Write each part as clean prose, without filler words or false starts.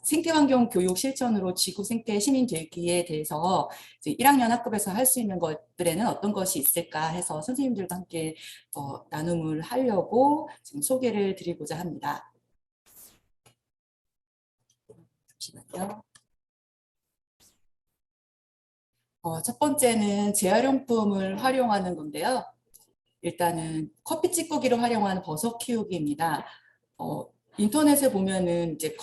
생태환경 교육 실천으로 지구 생태 시민 되기에 대해서 이제 1학년 학급에서 할 수 있는 것들에는 어떤 것이 있을까 해서 선생님들과 함께 나눔을 하려고 지금 소개를 드리고자 합니다. 잠시만요. 첫 번째는 재활용품을 활용하는 건데요. 일단은 커피 찌꺼기를 활용하는 버섯 키우기입니다. 인터넷에 보면은 이제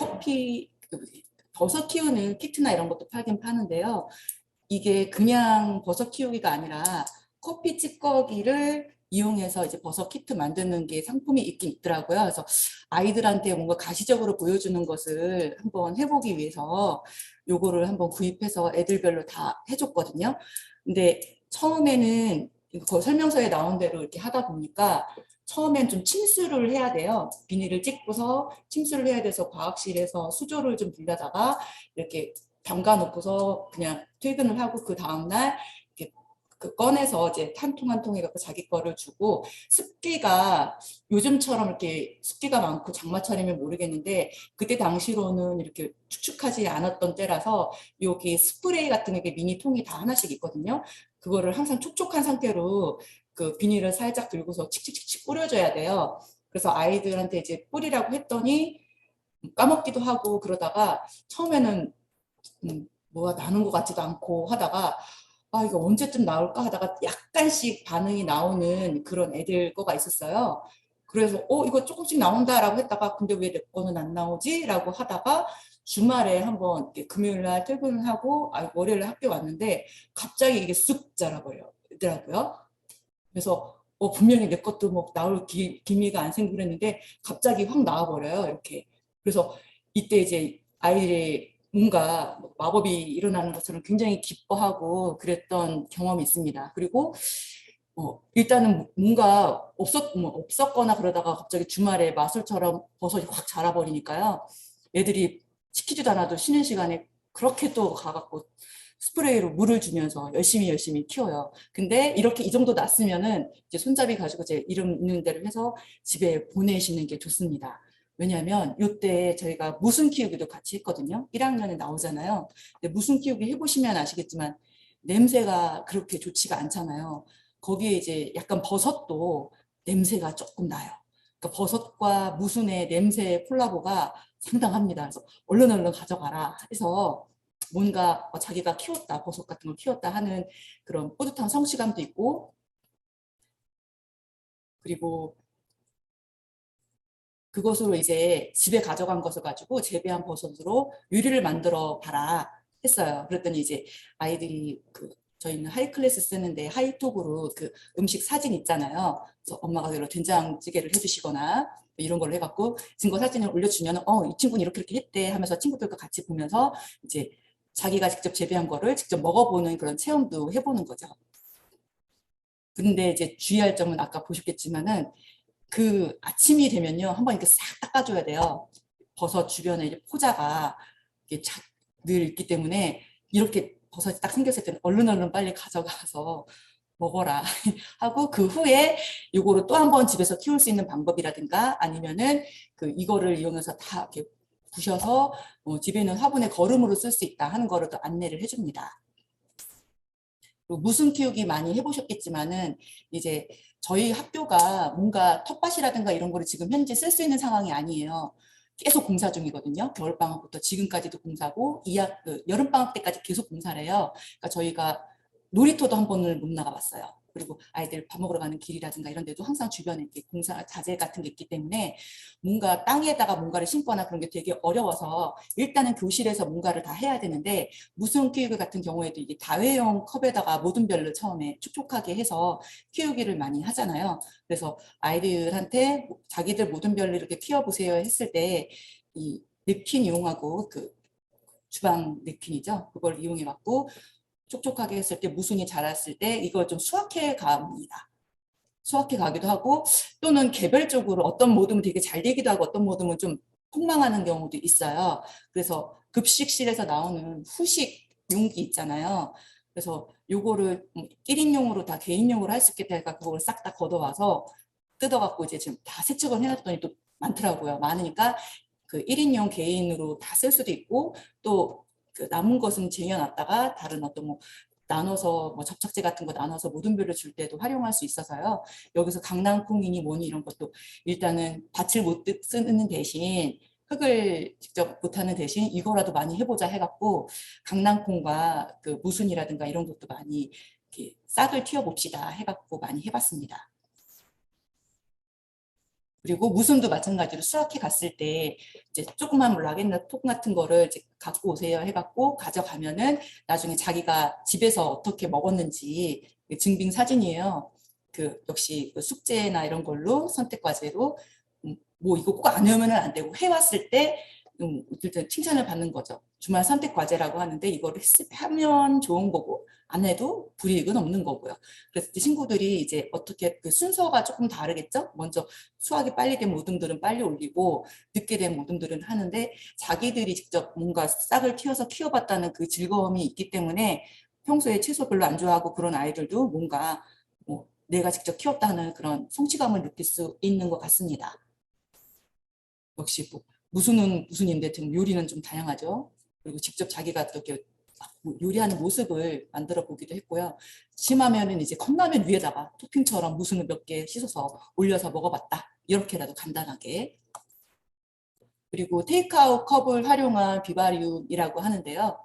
버섯 키우는 키트나 이런 것도 팔긴 파는데요. 이게 그냥 버섯 키우기가 아니라 커피 찌꺼기를 이용해서 이제 버섯 키트 만드는 게 상품이 있긴 있더라고요. 그래서 아이들한테 뭔가 가시적으로 보여주는 것을 한번 해보기 위해서 요거를 한번 구입해서 애들별로 다 해줬거든요. 근데 처음에는 그 설명서에 나온 대로 이렇게 하다 보니까 처음엔 좀 침수를 해야 돼요. 비닐을 찍고서 침수를 해야 돼서 과학실에서 수조를 좀 빌려다가 이렇게 담가 놓고서 그냥 퇴근을 하고 그 다음날 이렇게 꺼내서 이제 한 통 한 통 해갖고 자기 거를 주고 습기가 요즘처럼 이렇게 습기가 많고 장마철이면 모르겠는데 그때 당시로는 이렇게 축축하지 않았던 때라서 여기 스프레이 같은 게 미니 통이 다 하나씩 있거든요. 그거를 항상 촉촉한 상태로 그 비닐을 살짝 들고서 칙칙칙칙 뿌려줘야 돼요. 그래서 아이들한테 이제 뿌리라고 했더니 까먹기도 하고 그러다가 처음에는 뭐가 나는 것 같지도 않고 하다가 아 이거 언제쯤 나올까 하다가 약간씩 반응이 나오는 그런 애들 거가 있었어요. 그래서 이거 조금씩 나온다라고 했다가 근데 왜 내 거는 안 나오지? 라고 하다가 주말에 한번 금요일 날 퇴근을 하고 월요일 날 학교 왔는데 갑자기 이게 쑥 자라버리더라고요. 그래서 분명히 내 것도 뭐 나올 기미가 안 생기고 그랬는데 갑자기 확 나와버려요. 이렇게. 그래서 이때 이제 아이들이 뭔가 마법이 일어나는 것처럼 굉장히 기뻐하고 그랬던 경험이 있습니다. 그리고 일단은 뭔가 없었거나 그러다가 갑자기 주말에 마술처럼 버섯이 확 자라버리니까요. 애들이 시키지도 않아도 쉬는 시간에 그렇게 또 가갖고 스프레이로 물을 주면서 열심히 키워요. 근데 이렇게 이 정도 났으면은 이제 손잡이 가지고 제 이름 있는 대로 해서 집에 보내시는 게 좋습니다. 왜냐하면 이때 저희가 무순 키우기도 같이 했거든요. 1학년에 나오잖아요. 근데 무순 키우기 해보시면 아시겠지만 냄새가 그렇게 좋지가 않잖아요. 거기에 이제 약간 버섯도 냄새가 조금 나요. 그러니까 버섯과 무순의 냄새 콜라보가 상당합니다. 그래서 얼른 가져가라 해서 뭔가 자기가 키웠다, 버섯 같은 걸 키웠다 하는 그런 뿌듯한 성취감도 있고, 그리고 그것으로 이제 집에 가져간 것을 가지고 재배한 버섯으로 요리를 만들어 봐라 했어요. 그랬더니 이제 아이들이 저희는 하이클래스 쓰는데 하이톡으로 그 음식 사진 있잖아요. 그래서 엄마가 그대로 된장찌개를 해주시거나 이런 걸로 해갖고 증거 사진을 올려주면 이 친구는 이렇게 했대 하면서 친구들과 같이 보면서 이제 자기가 직접 재배한 거를 직접 먹어보는 그런 체험도 해보는 거죠. 근데 이제 주의할 점은 아까 보셨겠지만은 그 아침이 되면요 한번 이렇게 싹 닦아줘야 돼요. 버섯 주변에 이제 포자가 늘 있기 때문에 이렇게 버섯이 딱 생겼을 때는 얼른 빨리 가져가서 먹어라 하고 그 후에 이거를 또 한 번 집에서 키울 수 있는 방법이라든가 아니면은 이거를 이용해서 다 이렇게 부셔서 집에 있는 화분에 거름으로 쓸 수 있다 하는 거를 또 안내를 해줍니다. 무슨 키우기 많이 해보셨겠지만은 이제 저희 학교가 뭔가 텃밭이라든가 이런 거를 지금 현재 쓸 수 있는 상황이 아니에요. 계속 공사 중이거든요. 겨울방학부터 지금까지도 공사고 여름방학 때까지 계속 공사를 해요. 그러니까 저희가 놀이터도 한 번을 못 나가봤어요. 그리고 아이들 밥 먹으러 가는 길이라든가 이런 데도 항상 주변에 이렇게 공사 자재 같은 게 있기 때문에 뭔가 땅에다가 뭔가를 심거나 그런 게 되게 어려워서 일단은 교실에서 뭔가를 다 해야 되는데 무슨 키우기 같은 경우에도 이게 다회용 컵에다가 모든 별로 처음에 촉촉하게 해서 키우기를 많이 하잖아요. 그래서 아이들한테 자기들 모든 별로 이렇게 키워보세요 했을 때 이 냅킨 이용하고 주방 냅킨이죠. 그걸 이용해 갖고 촉촉하게 했을 때 무순이 자랐을 때 이걸 좀 수확해 갑니다. 수확해 가기도 하고 또는 개별적으로 어떤 모듬은 되게 잘 되기도 하고 어떤 모듬은 좀 폭망하는 경우도 있어요. 그래서 급식실에서 나오는 후식 용기 있잖아요. 그래서 요거를 1인용으로 다 개인용으로 할 수 있겠다 해서 그걸 싹 다 걷어와서 뜯어갖고 이제 지금 다 세척을 해놨더니 또 많더라고요. 많으니까 그 1인용 개인으로 다 쓸 수도 있고 또 그 남은 것은 쟁여놨다가 다른 어떤 뭐 나눠서 뭐 접착제 같은 거 나눠서 모둠별로 줄 때도 활용할 수 있어서요. 여기서 강낭콩이니 뭐니 이런 것도 일단은 밭을 못 쓰는 대신 흙을 직접 못하는 대신 이거라도 많이 해보자 해갖고 강낭콩과 그 무순이라든가 이런 것도 많이 이렇게 싹을 틔워봅시다 해갖고 많이 해봤습니다. 그리고 무순도 마찬가지로 수확해 갔을 때 이제 조그만 락앤락 통 같은 거를 이제 갖고 오세요 해갖고 가져가면은 나중에 자기가 집에서 어떻게 먹었는지 증빙 사진이에요. 그 역시 그 숙제나 이런 걸로 선택 과제로 뭐 이거 꼭 안 해오면 안 되고 해왔을 때 일단 칭찬을 받는 거죠. 주말 선택 과제라고 하는데 이거를 하면 좋은 거고 안 해도 불이익은 없는 거고요. 그래서 친구들이 이제 어떻게 그 순서가 조금 다르겠죠? 먼저 수학이 빨리 된 모듬들은 빨리 올리고 늦게 된 모듬들은 하는데 자기들이 직접 뭔가 싹을 틔워서 키워봤다는 그 즐거움이 있기 때문에 평소에 채소 별로 안 좋아하고 그런 아이들도 뭔가 뭐 내가 직접 키웠다는 그런 성취감을 느낄 수 있는 것 같습니다. 역시 뭐 무슨은 무슨인데 좀 요리는 좀 다양하죠. 그리고 직접 자기가 이렇게 요리하는 모습을 만들어 보기도 했고요. 심하면은 이제 컵라면 위에다가 토핑처럼 무순을 몇 개 씻어서 올려서 먹어봤다. 이렇게라도 간단하게. 그리고 테이크아웃 컵을 활용한 비바리움이라고 하는데요.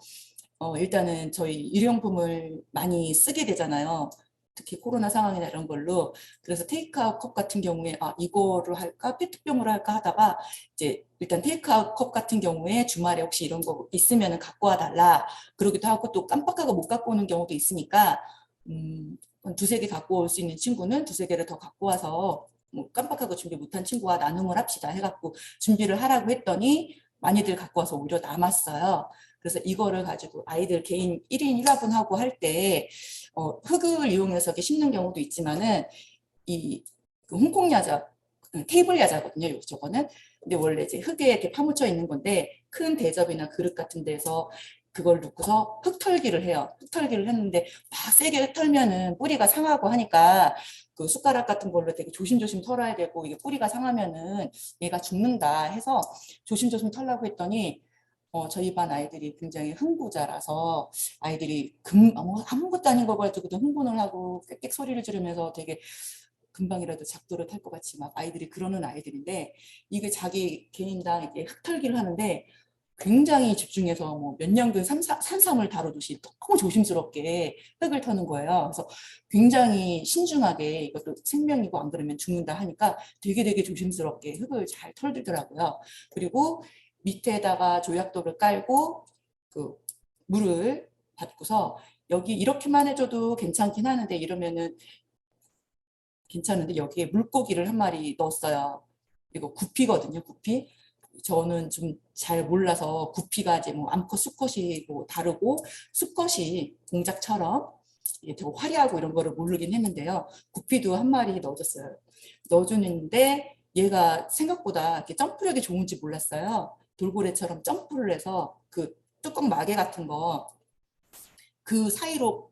일단은 저희 일회용품을 많이 쓰게 되잖아요. 특히 코로나 상황이나 이런 걸로. 그래서 테이크아웃 컵 같은 경우에 이거를 할까 페트병으로 할까 하다가 이제 일단 테이크아웃 컵 같은 경우에 주말에 혹시 이런 거 있으면 갖고 와달라 그러기도 하고 또 깜빡하고 못 갖고 오는 경우도 있으니까 두세 개 갖고 올 수 있는 친구는 두세 개를 더 갖고 와서 뭐 깜빡하고 준비 못한 친구와 나눔을 합시다 해갖고 준비를 하라고 했더니 많이들 갖고 와서 오히려 남았어요. 그래서 이거를 가지고 아이들 개인 1인 1화분하고 할 때 흙을 이용해서 이렇게 심는 경우도 있지만은 그 홍콩 야자, 테이블 야자거든요. 저거는. 근데 원래 이제 흙에 이렇게 파묻혀 있는 건데 큰 대접이나 그릇 같은 데서 그걸 놓고서 흙털기를 해요. 흙털기를 했는데 막 세게 흙털면은 뿌리가 상하고 하니까 그 숟가락 같은 걸로 되게 조심조심 털어야 되고 이게 뿌리가 상하면은 얘가 죽는다 해서 조심조심 털라고 했더니 저희 반 아이들이 굉장히 흥부자라서 아이들이 아무것도 아닌 거 가지고도 흥분을 하고 꽥꽥 소리를 지르면서 되게 금방이라도 작두를 탈 것 같이 막 아이들이 그러는 아이들인데 이게 자기 개인당 이렇게 흙털기를 하는데 굉장히 집중해서 뭐 몇 년근 산삼을 다루듯이 너무 조심스럽게 흙을 터는 거예요. 그래서 굉장히 신중하게 이것도 생명이고 안 그러면 죽는다 하니까 되게 조심스럽게 흙을 잘 털더라고요. 그리고 밑에다가 조약돌을 깔고 그 물을 받고서 여기 이렇게만 해줘도 괜찮긴 하는데 이러면은 괜찮은데 여기에 물고기를 한 마리 넣었어요. 이거 구피거든요, 구피. 저는 좀 잘 몰라서 구피가 이제 뭐 암컷 수컷이 뭐 다르고 수컷이 공작처럼 되게 화려하고 이런 거를 모르긴 했는데요. 구피도 한 마리 넣어줬어요. 넣어주는데 얘가 생각보다 이렇게 점프력이 좋은지 몰랐어요. 돌고래처럼 점프를 해서 그 뚜껑 마개 같은 거 그 사이로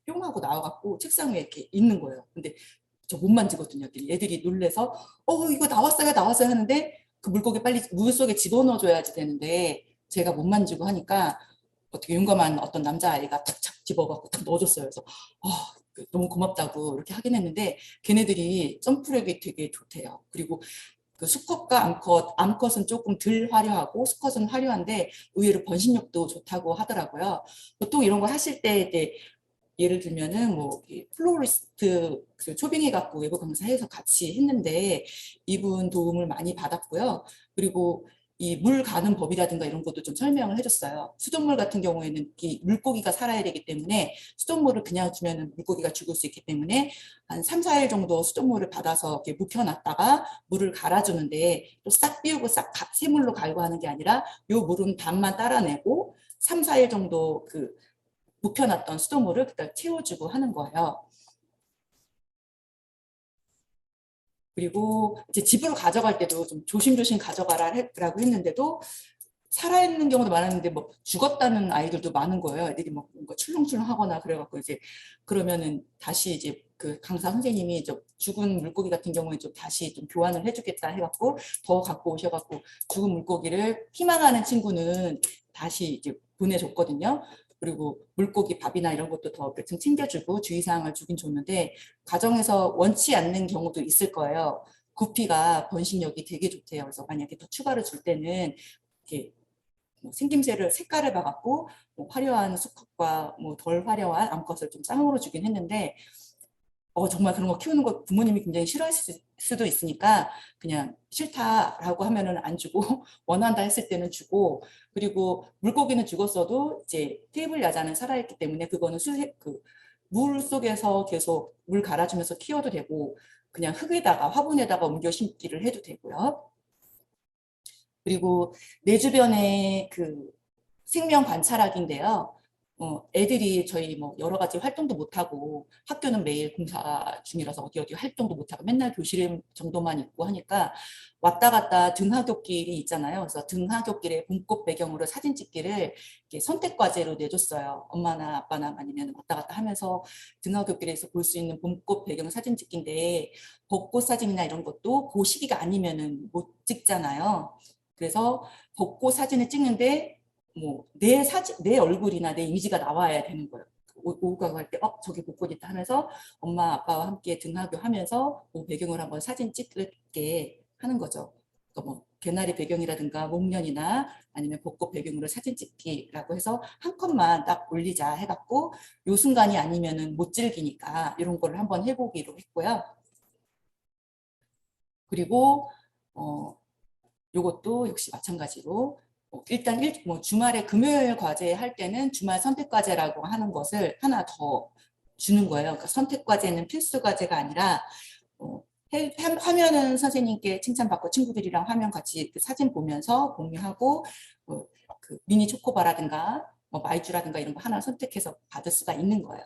뿅 하고 나와갖고 책상 위에 이렇게 있는 거예요. 근데 저 못 만지거든요. 애들이 놀래서 이거 나왔어요 하는데 그 물고기 빨리 물속에 집어넣어줘야지 되는데 제가 못 만지고 하니까 어떻게 용감한 어떤 남자아이가 탁착 집어갖고 딱 넣어줬어요. 그래서 너무 고맙다고 이렇게 하긴 했는데 걔네들이 점프력이 되게 좋대요. 그리고 그 수컷과 암컷은 조금 덜 화려하고 수컷은 화려한데 의외로 번식력도 좋다고 하더라고요. 보통 이런 거 하실 때 이제 예를 들면은 뭐 플로리스트 초빙해 갖고 외부 강사해서 같이 했는데 이분 도움을 많이 받았고요. 그리고 이 물 가는 법이라든가 이런 것도 좀 설명을 해줬어요. 수돗물 같은 경우에는 이 물고기가 살아야 되기 때문에 수돗물을 그냥 주면은 물고기가 죽을 수 있기 때문에 한 3, 4일 정도 수돗물을 받아서 이렇게 묵혀놨다가 물을 갈아주는데 또 싹 비우고 싹 새물로 갈고 하는 게 아니라 요 물은 반만 따라내고 3, 4일 정도 그 묵혀놨던 수돗물을 그때 채워주고 하는 거예요. 그리고 이제 집으로 가져갈 때도 좀 조심조심 가져가라고 했는데도 살아있는 경우도 많았는데 뭐 죽었다는 아이들도 많은 거예요. 애들이 뭐 뭔가 출렁출렁하거나 그래갖고 이제 그러면은 다시 이제 그 강사 선생님이 좀 죽은 물고기 같은 경우에 좀 다시 좀 교환을 해주겠다 해갖고 더 갖고 오셔갖고 죽은 물고기를 희망하는 친구는 다시 이제 보내줬거든요. 그리고 물고기 밥이나 이런 것도 더 몇 층 챙겨주고 주의사항을 주긴 줬는데 가정에서 원치 않는 경우도 있을 거예요. 구피가 번식력이 되게 좋대요. 그래서 만약에 더 추가로 줄 때는 이렇게 뭐 생김새를 색깔을 봐갖고 뭐 화려한 수컷과 뭐 덜 화려한 암컷을 좀 쌍으로 주긴 했는데 정말 그런 거 키우는 거 부모님이 굉장히 싫어했을 수도 있으니까 그냥 싫다라고 하면은 안 주고 원한다 했을 때는 주고 그리고 물고기는 죽었어도 이제 테이블 야자는 살아있기 때문에 그거는 물 속에서 계속 물 갈아주면서 키워도 되고 그냥 흙에다가 화분에다가 옮겨 심기를 해도 되고요. 그리고 내 주변에 그 생명 관찰학인데요. 애들이 저희 뭐 여러 가지 활동도 못하고 학교는 매일 공사 중이라서 어디 활동도 못하고 맨날 교실 정도만 있고 하니까 왔다 갔다 등하굣길이 있잖아요. 그래서 등하굣길에 봄꽃 배경으로 사진 찍기를 이렇게 선택과제로 내줬어요. 엄마나 아빠나 아니면 왔다 갔다 하면서 등하굣길에서 볼 수 있는 봄꽃 배경 사진 찍기인데 벚꽃 사진이나 이런 것도 그 시기가 아니면은 못 찍잖아요. 그래서 벚꽃 사진을 찍는데 뭐 내 얼굴이나 내 이미지가 나와야 되는 거예요. 오후 가고 할 때 저기 벚꽃 있다 하면서 엄마 아빠와 함께 등하교 하면서 그 배경을 한번 사진 찍게 하는 거죠. 그러니까 뭐 개나리 배경이라든가 목련이나 아니면 벚꽃 배경으로 사진 찍기라고 해서 한 컷만 딱 올리자 해갖고 요 순간이 아니면은 못 즐기니까 이런 거를 한번 해보기로 했고요. 그리고 요것도 역시 마찬가지로 일단 뭐 주말에 금요일 과제 할 때는 주말 선택 과제라고 하는 것을 하나 더 주는 거예요. 그러니까 선택 과제는 필수 과제가 아니라 화면은 선생님께 칭찬받고 친구들이랑 화면 같이 그 사진 보면서 공유하고 그 미니 초코바라든가 뭐 마이쮸라든가 이런 거 하나 선택해서 받을 수가 있는 거예요.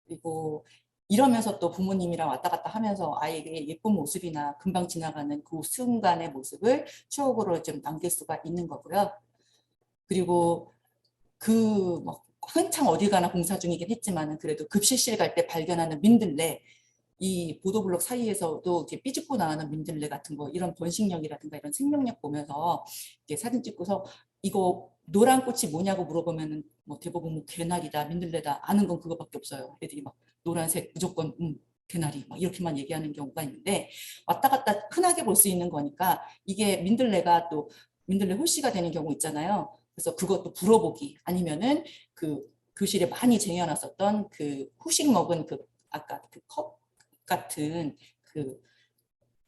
그리고 이러면서 또 부모님이랑 왔다 갔다 하면서 아이의 예쁜 모습이나 금방 지나가는 그 순간의 모습을 추억으로 좀 남길 수가 있는 거고요. 그리고 뭐 한창 어디 가나 공사 중이긴 했지만은 그래도 급식실 갈 때 발견하는 민들레 이 보도블록 사이에서도 이렇게 삐죽고 나가는 민들레 같은 거 이런 번식력이라든가 이런 생명력 보면서 이렇게 사진 찍고서 이거 노란 꽃이 뭐냐고 물어보면은 뭐 대부분 뭐 개나리다 민들레다 아는 건 그거밖에 없어요. 애들이 막 노란색 무조건 개나리 막 이렇게만 얘기하는 경우가 있는데 왔다 갔다 흔하게 볼 수 있는 거니까 이게 민들레가 또 민들레 호씨가 되는 경우 있잖아요. 그래서 그것도 불어보기 아니면은 그 교실에 많이 쟁여놨었던 그 후식 먹은 그 아까 그 컵 같은 그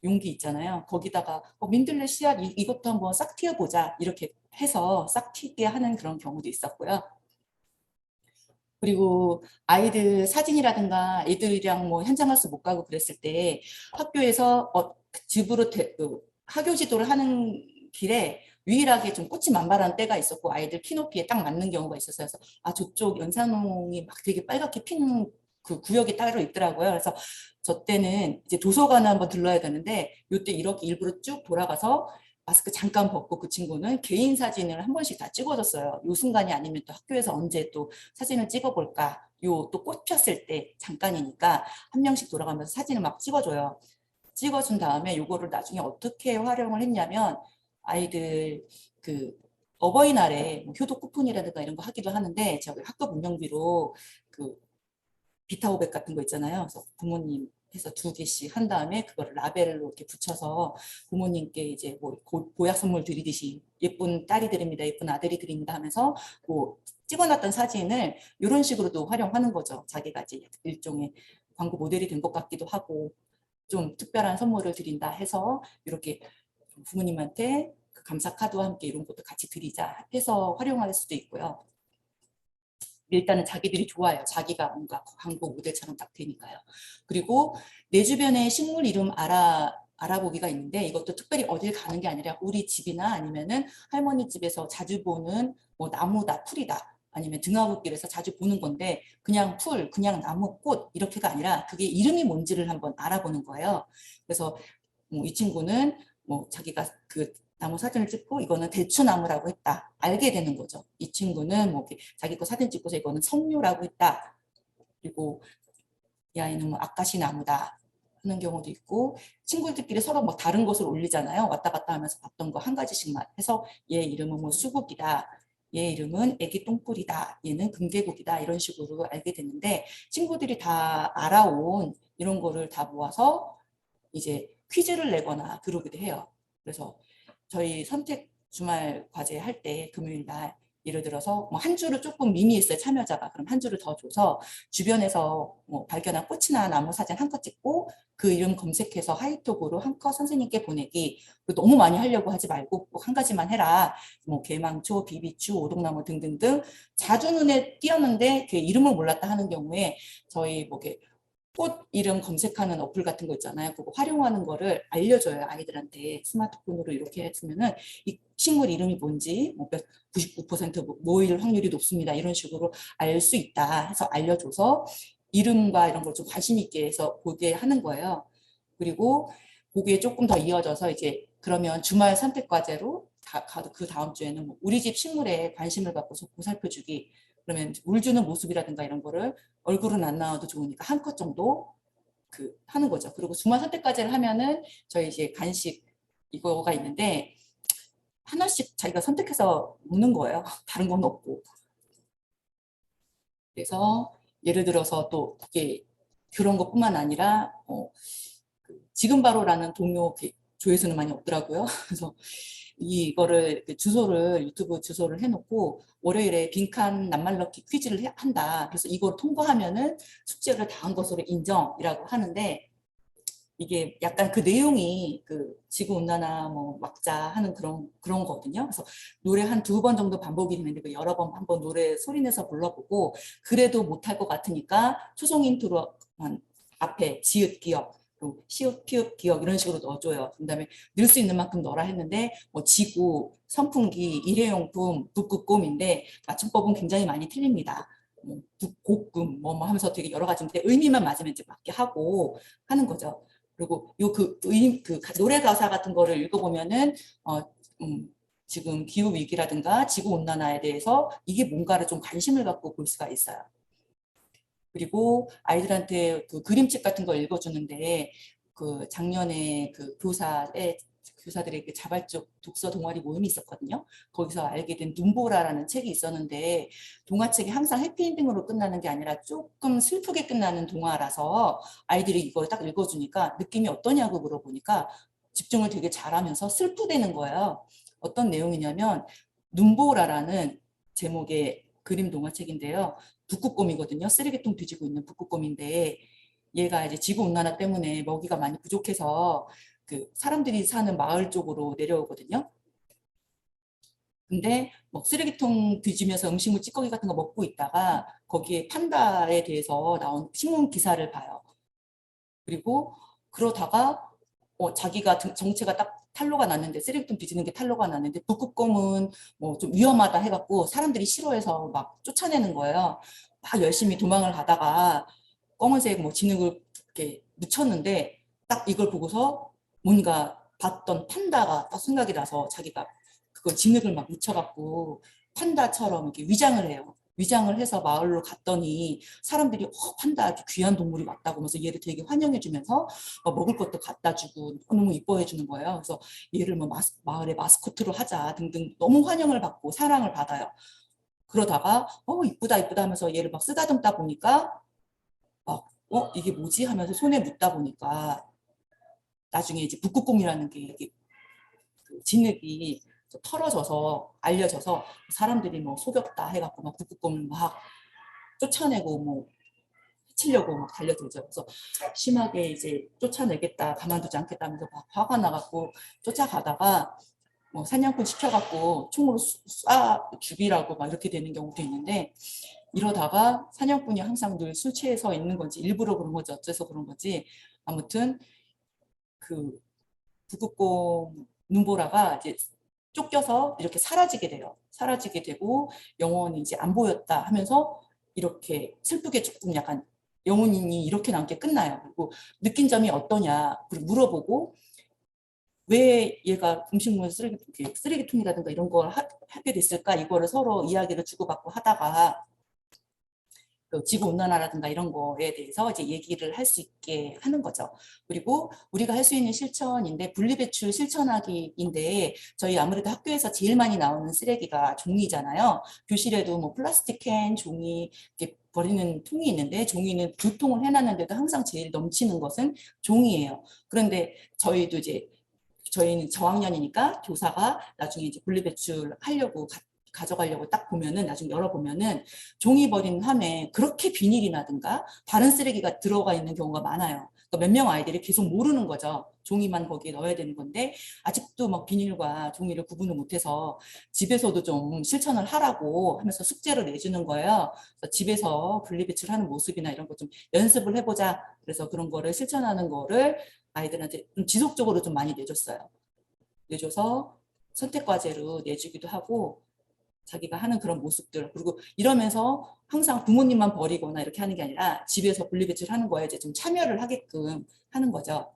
용기 있잖아요. 거기다가 민들레 씨앗 이것도 한번 싹 틔워보자 이렇게 해서 싹 튀게 하는 그런 경우도 있었고요. 그리고 아이들 사진이라든가 애들이랑 뭐 현장 학습 못 가고 그랬을 때 학교에서 집으로 학교 지도를 하는 길에 유일하게 좀 꽃이 만발한 때가 있었고 아이들 키높이에 딱 맞는 경우가 있었어요. 그래서 저쪽 연산홍이 막 되게 빨갛게 피는 그 구역이 따로 있더라고요. 그래서 저 때는 이제 도서관을 한번 들러야 되는데 요때 이렇게 일부러 쭉 돌아가서 마스크 잠깐 벗고 그 친구는 개인 사진을 한 번씩 다 찍어줬어요. 요 순간이 아니면 또 학교에서 언제 또 사진을 찍어볼까? 요 또 꽃 폈을 때 잠깐이니까 한 명씩 돌아가면서 사진을 막 찍어줘요. 찍어준 다음에 요거를 나중에 어떻게 활용을 했냐면 아이들 그 어버이날에 뭐 효도 쿠폰이라든가 이런 거 하기도 하는데 저희 학급 운영비로 그 비타오백 같은 거 있잖아요. 그래서 부모님 해서 2개씩 한 다음에 그거를 라벨로 이렇게 붙여서 부모님께 이제 뭐 보약 선물 드리듯이 예쁜 딸이 드립니다, 예쁜 아들이 드립니다 하면서 뭐 찍어놨던 사진을 이런 식으로도 활용하는 거죠. 자기가 이제 일종의 광고 모델이 된 것 같기도 하고 좀 특별한 선물을 드린다 해서 이렇게 부모님한테 그 감사 카드와 함께 이런 것도 같이 드리자 해서 활용할 수도 있고요. 일단은 자기들이 좋아요. 자기가 뭔가 광고 모델처럼 딱 되니까요. 그리고 내 주변에 식물 이름 알아보기가 있는데 이것도 특별히 어딜 가는 게 아니라 우리 집이나 아니면은 할머니 집에서 자주 보는 뭐 나무다, 풀이다. 아니면 등하굣길에서 자주 보는 건데 그냥 풀, 그냥 나무, 꽃 이렇게가 아니라 그게 이름이 뭔지를 한번 알아보는 거예요. 그래서 이 친구는 뭐 자기가 그 나무 사진을 찍고 이거는 대추나무라고 했다. 알게 되는 거죠. 이 친구는 뭐 자기 거 사진 찍고서 이거는 석류라고 했다. 그리고 이 아이는 뭐 아카시 나무다 하는 경우도 있고, 친구들끼리 서로 뭐 다른 것을 올리잖아요. 왔다 갔다 하면서 봤던 거 한 가지씩만 해서 얘 이름은 뭐 수국이다, 얘 이름은 애기 똥꿀이다, 얘는 금계국이다, 이런 식으로 알게 됐는데, 친구들이 다 알아온 이런 거를 다 모아서 이제 퀴즈를 내거나 그러기도 해요. 그래서 저희 선택 주말 과제 할 때 금요일 날 예를 들어서 뭐 한 주를 조금 미미했어요, 참여자가. 그럼 한 주를 더 줘서 주변에서 뭐 발견한 꽃이나 나무 사진 한 컷 찍고 그 이름 검색해서 하이톡으로 한 컷 선생님께 보내기. 너무 많이 하려고 하지 말고 꼭 한 가지만 해라. 뭐 개망초, 비비추, 오동나무 등등등 자주 눈에 띄었는데 그 이름을 몰랐다 하는 경우에 저희 뭐 꽃 이름 검색하는 어플 같은 거 있잖아요. 그거 활용하는 거를 알려줘요. 아이들한테 스마트폰으로 이렇게 했으면은 이 식물 이름이 뭔지 뭐 99% 모일 확률이 높습니다. 이런 식으로 알 수 있다 해서 알려줘서 이름과 이런 걸 좀 관심 있게 해서 보게 하는 거예요. 그리고 거기에 조금 더 이어져서 이제 그러면 주말 선택 과제로 그 다음 주에는 뭐 우리 집 식물에 관심을 갖고서 보살펴주기. 그러면 물 주는 모습이라든가 이런 거를 얼굴은 안 나와도 좋으니까 한 컷 정도 하는 거죠. 그리고 주말 선택까지를 하면은 저희 이제 간식 이거가 있는데 하나씩 자기가 선택해서 먹는 거예요. 다른 건 없고. 그래서 예를 들어서 또 그게 그런 것뿐만 아니라 지금 바로라는 동료 조회수는 많이 없더라고요. 그래서 이거를 주소를 유튜브 주소를 해놓고 월요일에 빈칸 낱말 넣기 퀴즈를 한다. 그래서 이걸 통과하면은 숙제를 다 한 것으로 인정이라고 하는데 이게 약간 그 내용이 지구 온난화 뭐 막자 하는 그런 거거든요. 그래서 노래 한 2번 정도 반복이 되는데 그 여러 번 한번 노래 소리내서 불러보고 그래도 못할 것 같으니까 초성 인트로 앞에 지읒 기억 시옷 피읍 기억 이런 식으로 넣어줘요. 그다음에 늘 수 있는 만큼 넣어라 했는데 뭐 지구, 선풍기, 일회용품, 북극곰인데 맞춤법은 굉장히 많이 틀립니다. 뭐 북곡금 뭐 하면서 되게 여러 가지인데 의미만 맞으면 이제 맞게 하고 하는 거죠. 그리고 노래 가사 같은 거를 읽어보면은 지금 기후 위기라든가 지구 온난화에 대해서 이게 뭔가를 좀 관심을 갖고 볼 수가 있어요. 그리고 아이들한테 그 그림책 같은 걸 읽어주는데 작년에 교사들의 자발적 독서 동아리 모임이 있었거든요. 거기서 알게 된 눈보라라는 책이 있었는데 동화책이 항상 해피엔딩으로 끝나는 게 아니라 조금 슬프게 끝나는 동화라서 아이들이 이걸 딱 읽어주니까 느낌이 어떠냐고 물어보니까 집중을 되게 잘하면서 슬프대는 거예요. 어떤 내용이냐면 눈보라라는 제목의 그림 동화책인데요. 북극곰이거든요. 쓰레기통 뒤지고 있는 북극곰인데 얘가 이제 지구 온난화 때문에 먹이가 많이 부족해서 사람들이 사는 마을 쪽으로 내려오거든요. 근데 뭐 쓰레기통 뒤지면서 음식물 찌꺼기 같은 거 먹고 있다가 거기에 판다에 대해서 나온 신문 기사를 봐요. 그리고 그러다가 자기가 정체가 딱 탄로가 났는데 쓰레기통 뒤지는 게 탄로가 났는데 북극곰은 뭐 좀 위험하다 해갖고 사람들이 싫어해서 막 쫓아내는 거예요. 막 열심히 도망을 가다가 검은색 뭐 진흙을 이렇게 묻혔는데 딱 이걸 보고서 뭔가 봤던 판다가 딱 생각이 나서 자기가 그걸 진흙을 막 묻혀갖고 판다처럼 이렇게 위장을 해요. 위장을 해서 마을로 갔더니 사람들이 판다 귀한 동물이 왔다고 하면서 얘를 되게 환영해주면서 먹을 것도 갖다 주고 너무 이뻐해주는 거예요. 그래서 얘를 뭐 마을의 마스코트로 하자 등등 너무 환영을 받고 사랑을 받아요. 그러다가 이쁘다 이쁘다 하면서 얘를 막 쓰다듬다 보니까 막 이게 뭐지 하면서 손에 묻다 보니까 나중에 이제 북극곰이라는 게 이게 진흙이 털어져서 알려져서 사람들이 뭐 속였다 해갖고 막 북극곰을 막 쫓아내고 뭐 해치려고 막 달려들죠. 그래서 심하게 이제 쫓아내겠다, 가만두지 않겠다면서 막 화가 나갖고 쫓아가다가 뭐 사냥꾼 시켜갖고 총으로 쏴 죽이라고 막 이렇게 되는 경우도 있는데 이러다가 사냥꾼이 항상 늘 술 취해서 있는 건지 일부러 그런 건지 어째서 그런 건지 아무튼 그 북극곰 눈보라가 이제 쫓겨서 이렇게 사라지게 돼요. 사라지게 되고 영혼이 이제 안 보였다 하면서 이렇게 슬프게 조금 약간 영혼이 이렇게 남게 끝나요. 그리고 느낀 점이 어떠냐 그리고 물어보고 왜 얘가 음식물 쓰레기통이라든가 이런 걸 하게 됐을까 이거를 서로 이야기를 주고받고 하다가 그 지구 온난화라든가 이런 거에 대해서 이제 얘기를 할 수 있게 하는 거죠. 그리고 우리가 할 수 있는 실천인데 분리배출 실천하기인데 저희 아무래도 학교에서 제일 많이 나오는 쓰레기가 종이잖아요. 교실에도 뭐 플라스틱 캔, 종이 이렇게 버리는 통이 있는데 종이는 두 통을 해놨는데도 항상 제일 넘치는 것은 종이에요. 그런데 저희도 이제 저희는 저학년이니까 교사가 나중에 이제 분리배출 하려고 가져가려고 딱 보면은 나중에 열어보면은 종이 버린 함에 그렇게 비닐이라든가 다른 쓰레기가 들어가 있는 경우가 많아요. 그러니까 몇 명 아이들이 계속 모르는 거죠. 종이만 거기에 넣어야 되는 건데 아직도 막 비닐과 종이를 구분을 못해서 집에서도 좀 실천을 하라고 하면서 숙제를 내주는 거예요. 그래서 집에서 분리배출하는 모습이나 이런 거 좀 연습을 해보자. 그래서 그런 거를 실천하는 거를 아이들한테 좀 지속적으로 좀 많이 내줬어요. 내줘서 선택과제로 내주기도 하고 자기가 하는 그런 모습들 그리고 이러면서 항상 부모님만 버리거나 이렇게 하는 게 아니라 집에서 분리배출 하는 거에 이제 좀 참여를 하게끔 하는 거죠.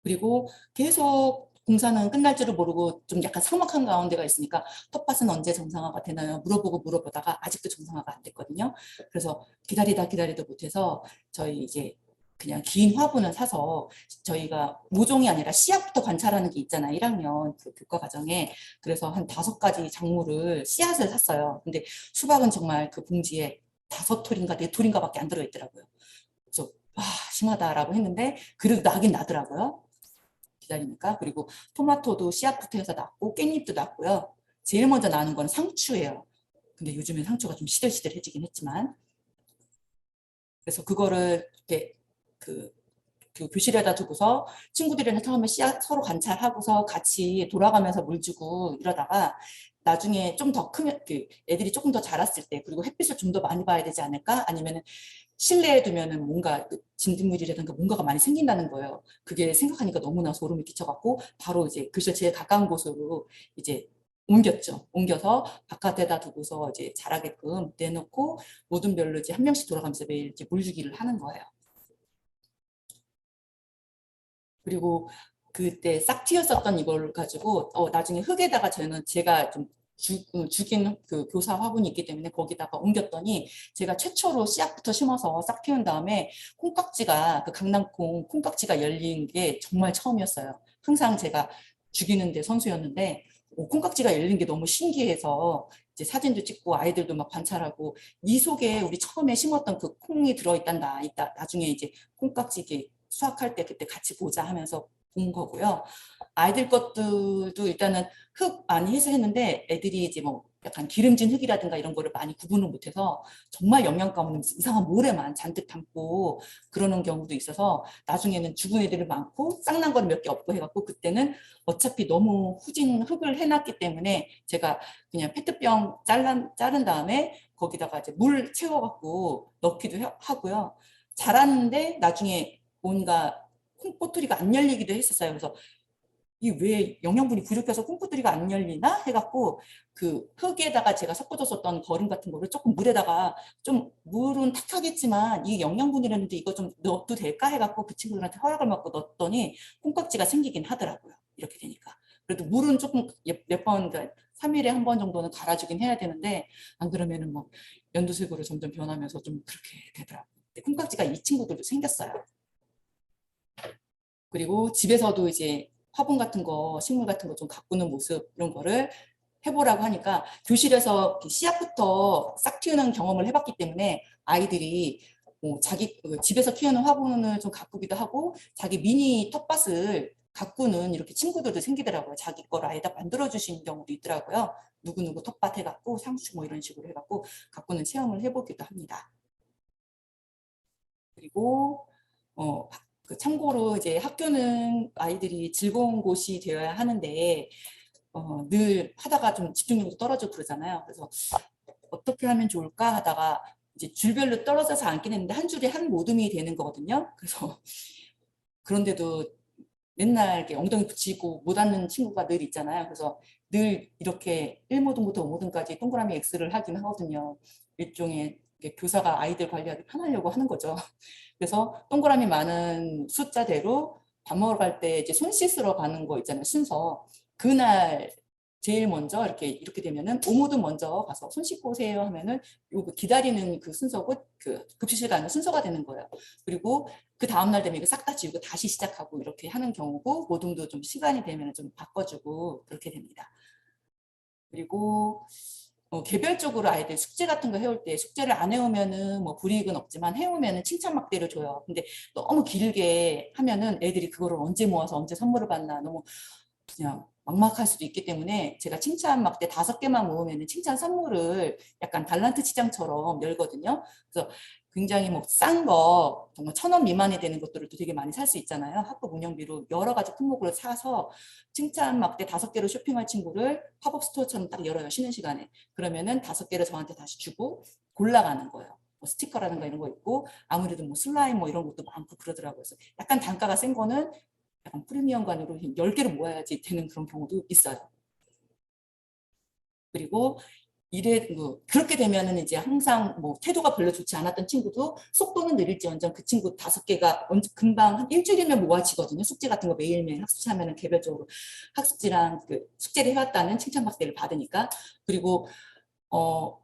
그리고 계속 공사는 끝날 줄을 모르고 좀 약간 삭막한 가운데가 있으니까 텃밭은 언제 정상화가 되나요? 물어보다가 아직도 정상화가 안 됐거든요. 그래서 기다리다 못해서 저희 이제 그냥 긴 화분을 사서 저희가 모종이 아니라 씨앗부터 관찰하는 게 있잖아요. 1학년 그 교과 과정에. 그래서 한 5가지 작물을 씨앗을 샀어요. 근데 수박은 정말 그 봉지에 5톨인가 4톨인가 밖에 안 들어있더라고요. 그래서 와 심하다라고 했는데 그래도 나긴 나더라고요. 기다리니까. 그리고 토마토도 씨앗부터 해서 났고 깻잎도 났고요. 제일 먼저 나는 건 상추예요. 근데 요즘엔 상추가 좀 시들시들해지긴 했지만 그래서 그거를 이렇게 그, 그 교실에다 두고서 친구들이랑 처음에 씨앗 서로 관찰하고서 같이 돌아가면서 물 주고 이러다가 나중에 좀 더 크면 그 애들이 조금 더 자랐을 때 그리고 햇빛을 좀 더 많이 봐야 되지 않을까? 아니면은 실내에 두면은 뭔가 진딧물이라든가 뭔가가 많이 생긴다는 거예요. 그게 생각하니까 너무나 소름이 끼쳐갖고 바로 이제 교실 제일 가까운 곳으로 이제 옮겼죠. 옮겨서 바깥에다 두고서 이제 자라게끔 내놓고 모든 별로 이제 한 명씩 돌아가면서 매일 이제 물 주기를 하는 거예요. 그리고 그때 싹 튀었었던 이걸 가지고 나중에 흙에다가 저는 제가 좀 죽인 그 교사 화분이 있기 때문에 거기다가 옮겼더니 제가 최초로 씨앗부터 심어서 싹 틔운 다음에 콩깍지가 그 강낭콩 콩깍지가 열린 게 정말 처음이었어요. 항상 제가 죽이는데 선수였는데 콩깍지가 열린 게 너무 신기해서 이제 사진도 찍고 아이들도 막 관찰하고 이 속에 우리 처음에 심었던 그 콩이 들어있단다. 이따 나중에 이제 콩깍지 이게 수확할 때 그때 같이 보자 하면서 본 거고요. 아이들 것들도 일단은 흙 많이 해서 했는데 애들이 이제 뭐 약간 기름진 흙이라든가 이런 거를 많이 구분을 못해서 정말 영양가 없는 이상한 모래만 잔뜩 담고 그러는 경우도 있어서 나중에는 죽은 애들이 많고 쌍난 거는 몇 개 없고 해갖고 그때는 어차피 너무 후진 흙을 해놨기 때문에 제가 그냥 페트병 자른 다음에 거기다가 이제 물 채워갖고 넣기도 하고요. 자랐는데 나중에 뭔가 콩꼬투리가 안 열리기도 했었어요. 그래서 이 왜 영양분이 부족해서 콩꼬투리가 안 열리나 해갖고 그 흙에다가 제가 섞어줬었던 거름 같은 거를 조금 물에다가 좀 물은 탁하겠지만 이게 영양분이라는데 이거 좀 넣어도 될까 해갖고 그 친구들한테 허락을 받고 넣었더니 콩깍지가 생기긴 하더라고요. 이렇게 되니까. 그래도 물은 조금 몇 번, 3일에 한 번 정도는 갈아주긴 해야 되는데 안 그러면은 뭐 연두색으로 점점 변하면서 좀 그렇게 되더라고요. 콩깍지가 이 친구들도 생겼어요. 그리고 집에서도 이제 화분 같은 거, 식물 같은 거 좀 가꾸는 모습 이런 거를 해보라고 하니까 교실에서 씨앗부터 싹 틔우는 경험을 해봤기 때문에 아이들이 뭐 자기 집에서 키우는 화분을 좀 가꾸기도 하고 자기 미니 텃밭을 가꾸는 이렇게 친구들도 생기더라고요. 자기 걸 아예 다 만들어 주시는 경우도 있더라고요. 누구누구 텃밭 해갖고 상추 뭐 이런 식으로 해갖고 가꾸는 체험을 해보기도 합니다. 그리고 그 참고로 이제 학교는 아이들이 즐거운 곳이 되어야 하는데 늘 하다가 좀 집중력도 떨어지고 그러잖아요. 그래서 어떻게 하면 좋을까 하다가 이제 줄별로 떨어져서 앉긴 했는데 한 줄에 한 모듬이 되는 거거든요. 그래서 그런데도 맨날 이렇게 엉덩이 붙이고 못 앉는 친구가 늘 있잖아요. 그래서 늘 이렇게 1모듬부터 5모듬까지 동그라미 X를 하긴 하거든요. 일종의 교사가 아이들 관리하기 편하려고 하는 거죠. 그래서 동그라미 많은 숫자대로 밥 먹으러 갈 때 이제 손 씻으러 가는 거 있잖아요. 순서. 그날 제일 먼저 이렇게 되면은 오모도 먼저 가서 손 씻고 오세요 하면은 요거 기다리는 그 순서고 그 급식실 가는 순서가 되는 거예요. 그리고 그 다음날 되면 이거 싹 다 지우고 다시 시작하고 이렇게 하는 경우고 모둠도 좀 시간이 되면 좀 바꿔주고 그렇게 됩니다. 그리고 개별적으로 아이들 숙제 같은 거 해올 때 숙제를 안 해오면은 뭐 불이익은 없지만 해오면은 칭찬 막대를 줘요. 근데 너무 길게 하면은 애들이 그거를 언제 모아서 언제 선물을 받나 너무 그냥 막막할 수도 있기 때문에 제가 칭찬 막대 5개만 모으면은 칭찬 선물을 약간 달란트 시장처럼 열거든요. 그래서 굉장히 뭐 싼 거 정말 1,000원 미만이 되는 것들을 또 되게 많이 살 수 있잖아요. 학급 운영비로 여러 가지 품목을 사서 칭찬 막대 5개로 쇼핑할 친구를 팝업 스토어처럼 딱 열어요. 쉬는 시간에. 그러면은 5개를 저한테 다시 주고 골라가는 거예요. 뭐 스티커라든가 이런 거 있고 아무래도 뭐 슬라임 뭐 이런 것도 많고 그러더라고요. 그래서 약간 단가가 센 거는 약간 프리미엄관으로 10개를 모아야지 되는 그런 경우도 있어요. 그리고 그렇게 되면은 이제 항상 뭐 태도가 별로 좋지 않았던 친구도 속도는 느릴지언정 그 친구 5개가 금방 한 일주일이면 모아지거든요. 숙제 같은 거 매일매일 학습하면은 개별적으로 학습지랑 그 숙제를 해왔다는 칭찬박대를 받으니까. 그리고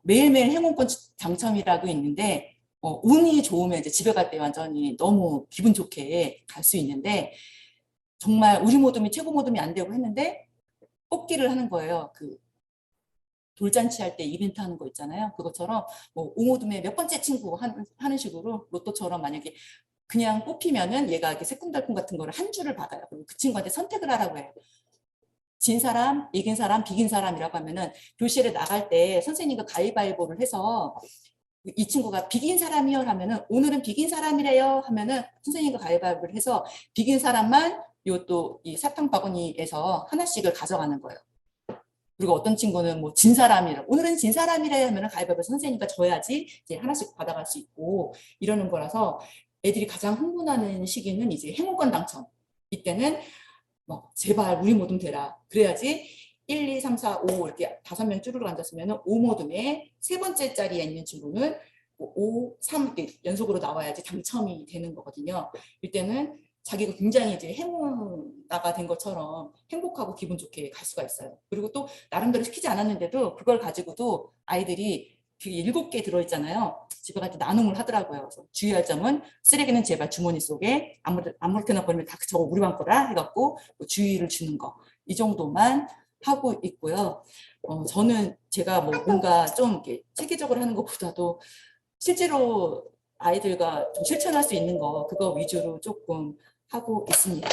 매일매일 행운권 당첨이라고 있는데 운이 좋으면 이제 집에 갈 때 완전히 너무 기분 좋게 갈 수 있는데 정말 우리 모둠이 최고 모둠이 안 되고 했는데 뽑기를 하는 거예요. 그 돌잔치 할 때 이벤트 하는 거 있잖아요. 그것처럼 뭐 오모둠의 몇 번째 친구 하는 식으로 로또처럼 만약에 그냥 뽑히면은 얘가 이렇게 새콤달콤 같은 거를 한 줄을 받아요. 그리고 그 친구한테 선택을 하라고 해요. 진 사람, 이긴 사람, 비긴 사람이라고 하면은 교실에 나갈 때 선생님과 가위바위보를 해서 이 친구가 비긴 사람이요 하면은 오늘은 비긴 사람이래요 하면은 선생님과 가위바위보를 해서 비긴 사람만 요 또 이 사탕 바구니에서 하나씩을 가져가는 거예요. 그리고 어떤 친구는 뭐 진 사람이라고 오늘은 진 사람이래 하면 가위바위보 선생님과 져야지 이제 하나씩 받아갈 수 있고 이러는 거라서 애들이 가장 흥분하는 시기는 이제 행운권 당첨. 이때는 뭐 제발 우리 모둠 되라. 그래야지 1, 2, 3, 4, 5 이렇게 5명 쭈르륵 앉았으면 5모둠에 세 번째 자리에 있는 친구는 5, 3 이렇게 연속으로 나와야지 당첨이 되는 거거든요. 이때는 자기가 굉장히 이제 행운나가 된 것처럼 행복하고 기분 좋게 갈 수가 있어요. 그리고 또 나름대로 시키지 않았는데도 그걸 가지고도 아이들이 그게 7개 들어있잖아요. 집에 갈 때 나눔을 하더라고요. 그래서 주의할 점은 쓰레기는 제발 주머니 속에 아무렇게나 버리면 다 저거 우리 방 거라 해갖고 주의를 주는 거. 이 정도만 하고 있고요. 저는 제가 뭐 뭔가 좀 이렇게 체계적으로 하는 것보다도 실제로 아이들과 좀 실천할 수 있는 거 그거 위주로 조금 하고 있습니다.